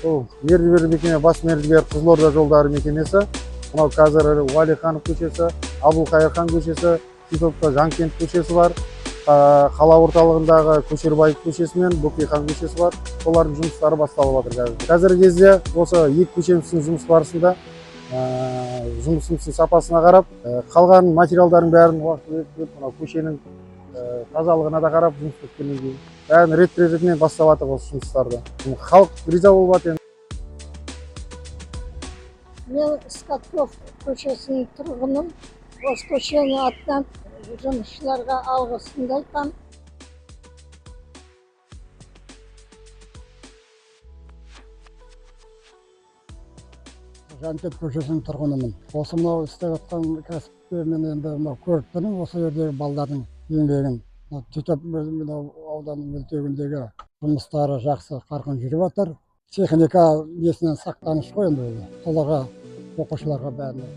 Бул мердігер мекеме, бас мердігер Қызылорда жолдары мекемесі. Мынау қазір Уәлиханов көшесі, Абылқайырхан көшесі, Титовка Жанкент көшесі бар. Қала орталығындағы Көшербаев көшесі мен Бөкейхан көшесі бар. Солардың жұмыстары басталып жатыр қазір. Қазіргі кезде осы екі көшеміздің жұмыс барысында жұмысымыздың сапасына қарап, қалған материалдардың бәрін уақыт өтіп, мынау көшенің тазалығына да қарап, жұмыс біткеннен кейін бәрін рет-ретімен бастап жатыр осы жұмыстарды. Халық риза болып жатыр. Мен Скатков көшесінің тұрғыным. Осы көшенің атынан жұмысшыларға алғысымды айтамын. Жанкент көшесінің тұрғынымын. Осы мынау істеп жатқан кәсіпті мен енді мынау көріп тұрмын. Осы жердегі балдардың еңбегін, Титов ауданының мөлтегіндегі жұмыстары жақсы қарқын жүріп жатыр. Техника несінен сақтаныш қой енді. Соларға, оқушыларға бәріне